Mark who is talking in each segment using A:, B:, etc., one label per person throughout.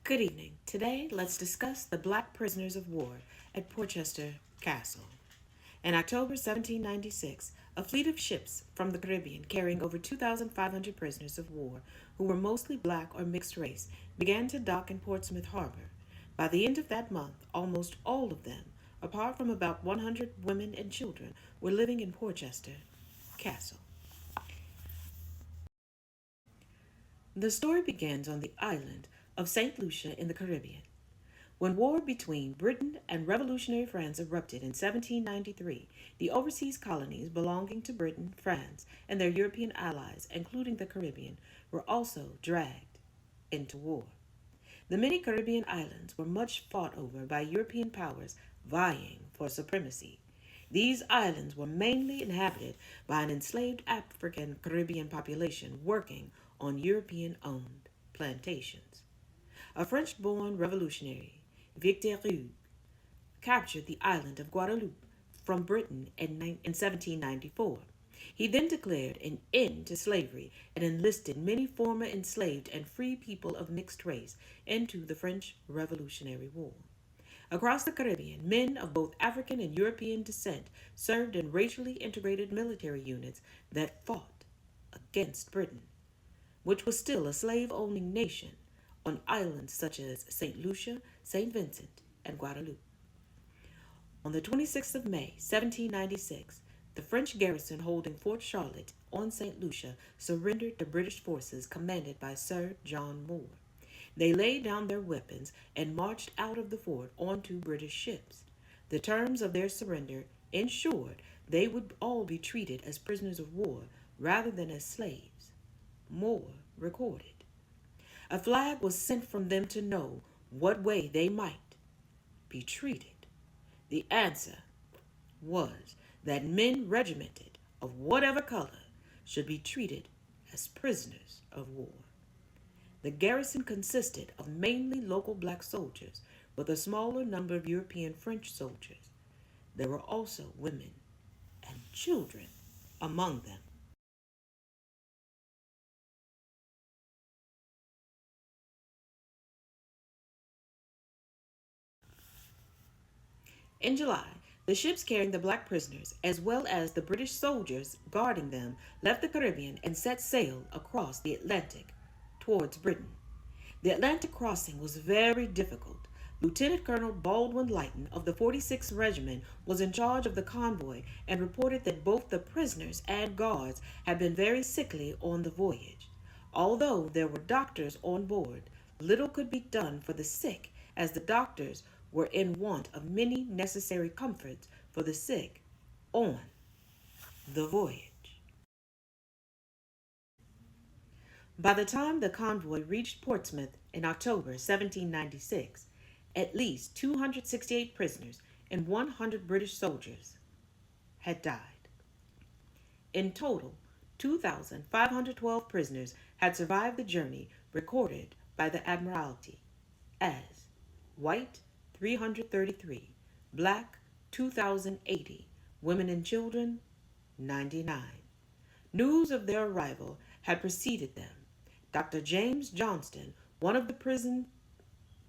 A: Good evening. Today, let's discuss the Black prisoners of war at Portchester Castle. In October 1796, a fleet of ships from the Caribbean carrying over 2,500 prisoners of war, who were mostly black or mixed race, began to dock in Portsmouth Harbor. By the end of that month, almost all of them, apart from about 100 women and children, were living in Portchester Castle. The story begins on the island of St. Lucia in the Caribbean. When war between Britain and Revolutionary France erupted in 1793, the overseas colonies belonging to Britain, France, and their European allies, including the Caribbean, were also dragged into war. The many Caribbean islands were much fought over by European powers vying for supremacy. These islands were mainly inhabited by an enslaved African Caribbean population working on European-owned plantations. A French-born revolutionary, Victor Hugo, captured the island of Guadeloupe from Britain in 1794. He then declared an end to slavery and enlisted many former enslaved and free people of mixed race into the French Revolutionary War. Across the Caribbean, men of both African and European descent served in racially integrated military units that fought against Britain, which was still a slave-owning nation, on islands such as St. Lucia, St. Vincent, and Guadeloupe. On the 26th of May, 1796, the French garrison holding Fort Charlotte on St. Lucia surrendered to British forces commanded by Sir John Moore. They laid down their weapons and marched out of the fort onto British ships. The terms of their surrender ensured they would all be treated as prisoners of war rather than as slaves. Moore recorded. A flag was sent from them to know what way they might be treated. The answer was that men regimented of whatever color should be treated as prisoners of war. The garrison consisted of mainly local black soldiers, with a smaller number of European French soldiers. There were also women and children among them. In July, the ships carrying the black prisoners, as well as the British soldiers guarding them, left the Caribbean and set sail across the Atlantic towards Britain. The Atlantic crossing was very difficult. Lieutenant Colonel Baldwin Lytton of the 46th Regiment was in charge of the convoy and reported that both the prisoners and guards had been very sickly on the voyage. Although there were doctors on board, little could be done for the sick, as the doctors were in want of many necessary comforts for the sick on the voyage. By the time the convoy reached Portsmouth in October 1796, at least 268 prisoners and 100 British soldiers had died. In total, 2,512 prisoners had survived the journey, recorded by the Admiralty as white 333, black 2,080, women and children 99. News of their arrival had preceded them. Dr. James Johnston, one of the prison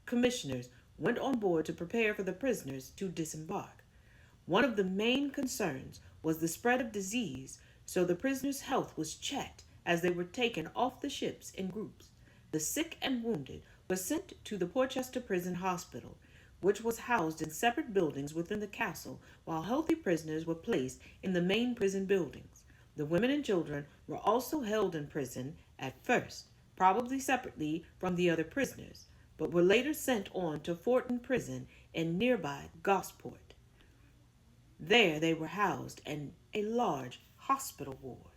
A: commissioners, went on board to prepare for the prisoners to disembark. One of the main concerns was the spread of disease, so the prisoners' health was checked as they were taken off the ships in groups. The sick and wounded were sent to the Portchester Prison Hospital, which was housed in separate buildings within the castle, while healthy prisoners were placed in the main prison buildings. The women and children were also held in prison at first, probably separately from the other prisoners, but were later sent on to Fortin Prison in nearby Gosport. There they were housed in a large hospital ward.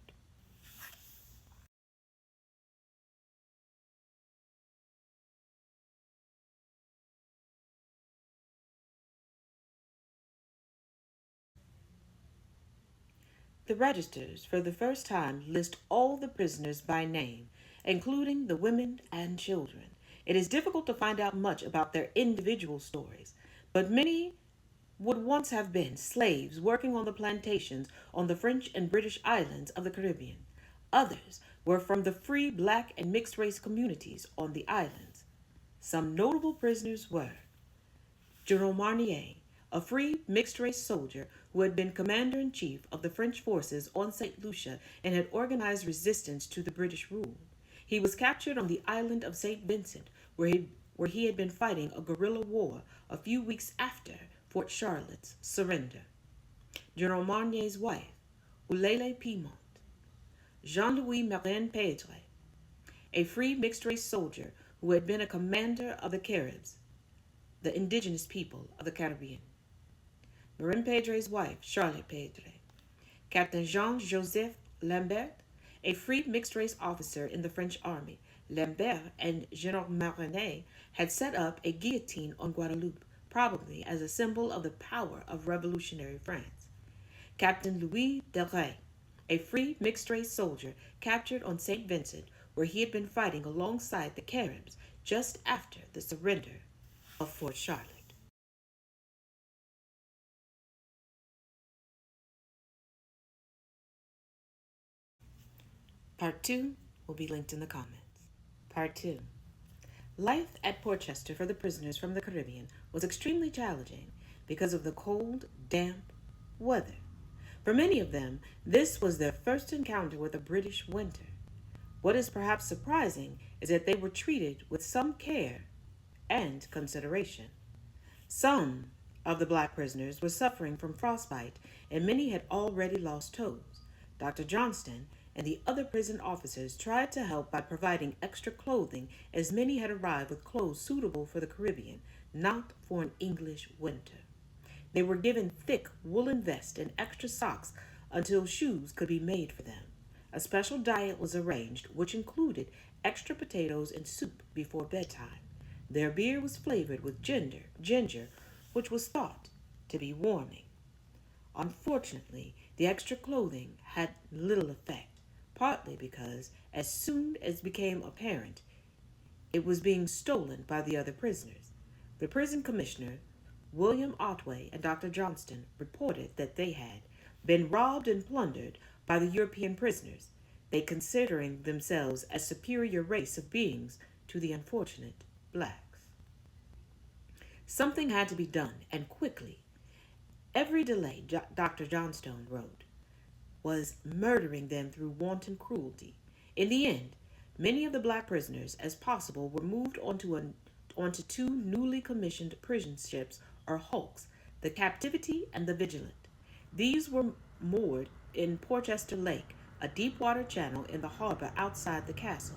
A: The registers for the first time list all the prisoners by name, including the women and children. It is difficult to find out much about their individual stories, but many would once have been slaves working on the plantations on the French and British islands of the Caribbean. Others were from the free black and mixed race communities on the islands. Some notable prisoners were General Marnier, a free mixed race soldier who had been commander in chief of the French forces on St. Lucia and had organized resistance to the British rule. He was captured on the island of St. Vincent, where he had been fighting a guerrilla war a few weeks after Fort Charlotte's surrender. General Marnier's wife, Ulele Piedmont, Jean Louis Marin Pedre, a free mixed race soldier who had been a commander of the Caribs, the indigenous people of the Caribbean. Marin Pedre's wife, Charlotte Pedre. Captain Jean Joseph Lambert, a free mixed race officer in the French army. Lambert and General Marinet had set up a guillotine on Guadeloupe, probably as a symbol of the power of revolutionary France. Captain Louis Deray, a free mixed race soldier captured on St. Vincent, where he had been fighting alongside the Caribs just after the surrender of Fort Charlotte. Part 2 will be linked in the comments. Part 2. Life at Portchester for the prisoners from the Caribbean was extremely challenging because of the cold, damp weather. For many of them, this was their first encounter with a British winter. What is perhaps surprising is that they were treated with some care and consideration. Some of the black prisoners were suffering from frostbite, and many had already lost toes. Dr. Johnston and the other prison officers tried to help by providing extra clothing, as many had arrived with clothes suitable for the Caribbean, not for an English winter. They were given thick woolen vests and extra socks until shoes could be made for them. A special diet was arranged, which included extra potatoes and soup before bedtime. Their beer was flavored with ginger, which was thought to be warming. Unfortunately, the extra clothing had little effect, partly because, as soon as became apparent, it was being stolen by the other prisoners. The prison commissioner, William Otway, and Dr. Johnston reported that they had been robbed and plundered by the European prisoners, they considering themselves a superior race of beings to the unfortunate blacks. Something had to be done, and quickly. Every delay, Dr. Johnstone wrote, was murdering them through wanton cruelty. In the end, many of the black prisoners, as possible, were moved onto two newly commissioned prison ships, or hulks, the Captivity and the Vigilant. These were moored in Portchester Lake, a deep water channel in the harbor outside the castle.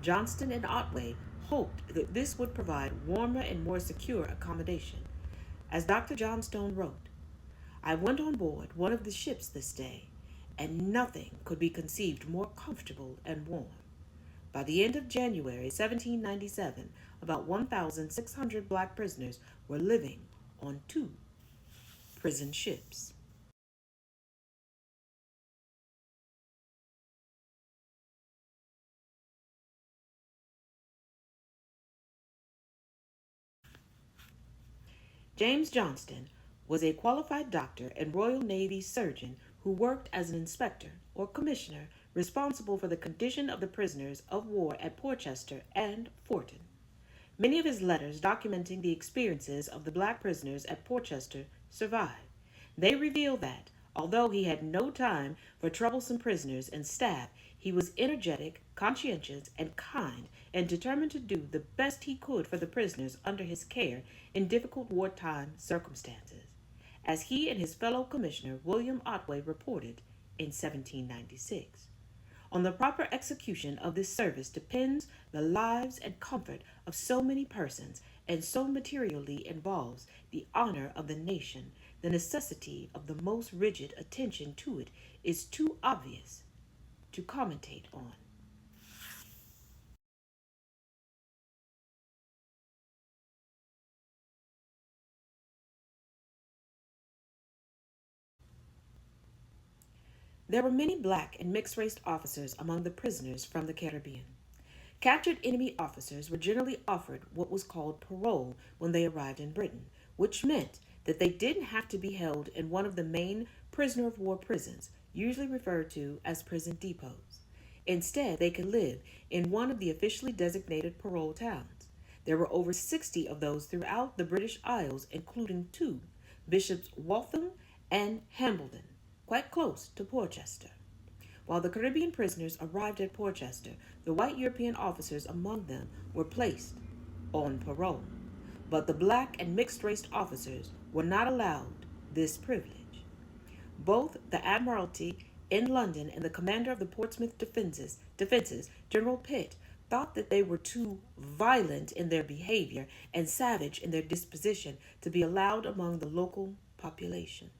A: Johnston and Otway hoped that this would provide warmer and more secure accommodation. As Dr. Johnstone wrote, I went on board one of the ships this day, and nothing could be conceived more comfortable and warm. By the end of January 1797, about 1,600 black prisoners were living on two prison ships. James Johnston was a qualified doctor and Royal Navy surgeon who worked as an inspector or commissioner responsible for the condition of the prisoners of war at Portchester and Fortin. Many of his letters documenting the experiences of the black prisoners at Portchester survive. They reveal that, although he had no time for troublesome prisoners and staff, he was energetic, conscientious, and kind, and determined to do the best he could for the prisoners under his care in difficult wartime circumstances, as he and his fellow commissioner William Otway reported in 1796. On the proper execution of this service depends the lives and comfort of so many persons, and so materially involves the honor of the nation. The necessity of the most rigid attention to it is too obvious to commentate on. There were many black and mixed race officers among the prisoners from the Caribbean. Captured enemy officers were generally offered what was called parole when they arrived in Britain, which meant that they didn't have to be held in one of the main prisoner of war prisons, usually referred to as prison depots. Instead, they could live in one of the officially designated parole towns. There were over 60 of those throughout the British Isles, including two, Bishops Waltham and Hambledon, quite close to Portchester. While the Caribbean prisoners arrived at Portchester, the white European officers among them were placed on parole, but the black and mixed-race officers were not allowed this privilege. Both the Admiralty in London and the commander of the Portsmouth defenses, General Pitt, thought that they were too violent in their behavior and savage in their disposition to be allowed among the local population.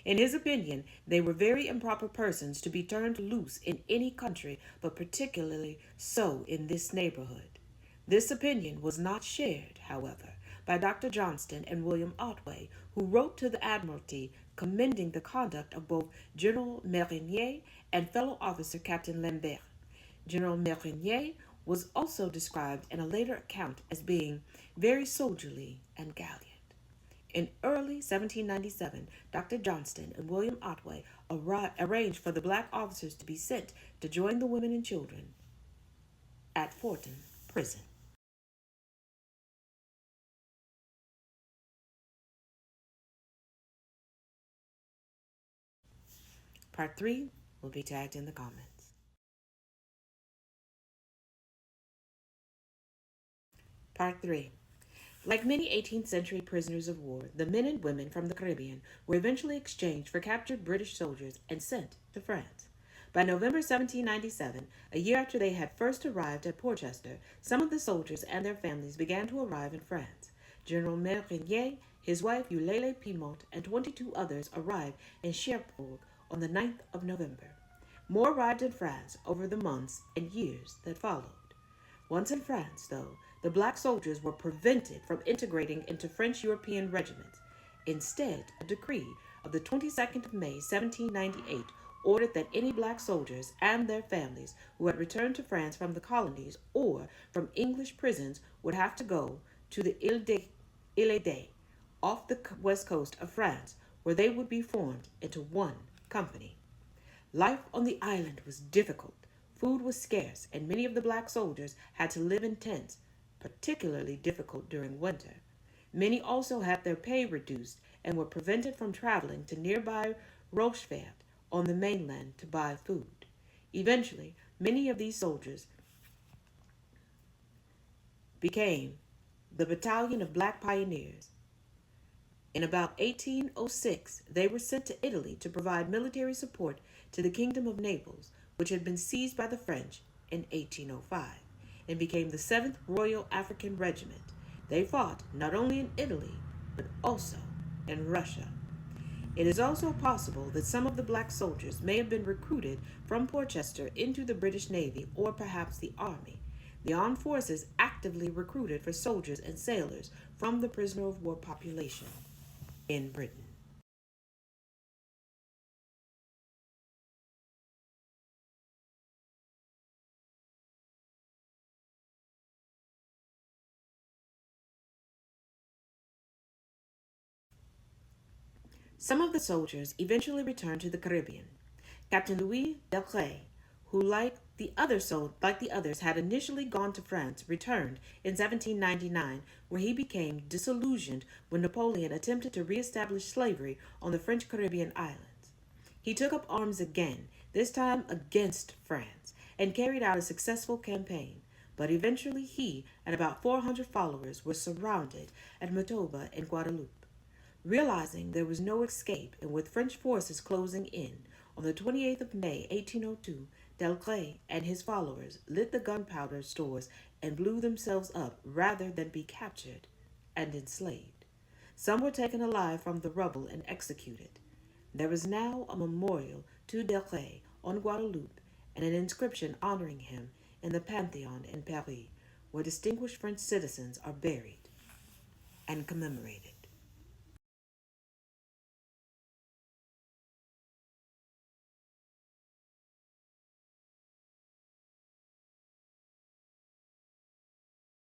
A: In his opinion, they were very improper persons to be turned loose in any country, but particularly so in this neighborhood. This opinion was not shared, however, by Dr. Johnston and William Otway, who wrote to the Admiralty commending the conduct of both General Marinier and fellow officer Captain Lambert. General Marinier was also described in a later account as being very soldierly and gallant. In early 1797, Dr. Johnston and William Otway arranged for the black officers to be sent to join the women and children at Forton Prison. Part 3 will be tagged in the comments. Part 3. Like many 18th century prisoners of war, the men and women from the Caribbean were eventually exchanged for captured British soldiers and sent to France. By November 1797, a year after they had first arrived at Portchester, some of the soldiers and their families began to arrive in France. General Marinier, his wife Eulalie Piedmont, and 22 others arrived in Cherbourg on the 9th of November. More arrived in France over the months and years that followed. Once in France, though, the black soldiers were prevented from integrating into French European regiments. Instead, a decree of the 22nd of May, 1798, ordered that any black soldiers and their families who had returned to France from the colonies or from English prisons would have to go to the Ile de off the west coast of France, where they would be formed into one company. Life on the island was difficult. Food was scarce, and many of the black soldiers had to live in tents, particularly difficult during winter. Many also had their pay reduced and were prevented from traveling to nearby Rochefort on the mainland to buy food. Eventually, many of these soldiers became the Battalion of Black Pioneers. In about 1806, they were sent to Italy to provide military support to the Kingdom of Naples, which had been seized by the French in 1805, and became the 7th Royal African Regiment. They fought not only in Italy, but also in Russia. It is also possible that some of the black soldiers may have been recruited from Portchester into the British Navy or perhaps the Army. The armed forces actively recruited for soldiers and sailors from the prisoner of war population in Britain. Some of the soldiers eventually returned to the Caribbean. Captain Louis Delclé, who like the others had initially gone to France, returned in 1799, where he became disillusioned when Napoleon attempted to reestablish slavery on the French Caribbean islands. He took up arms again, this time against France, and carried out a successful campaign. But eventually he and about 400 followers were surrounded at Motoba in Guadeloupe. Realizing there was no escape, and with French forces closing in, on the 28th of May, 1802, Delclé and his followers lit the gunpowder stores and blew themselves up rather than be captured and enslaved. Some were taken alive from the rubble and executed. There is now a memorial to Delclé on Guadeloupe and an inscription honoring him in the Pantheon in Paris, where distinguished French citizens are buried and commemorated.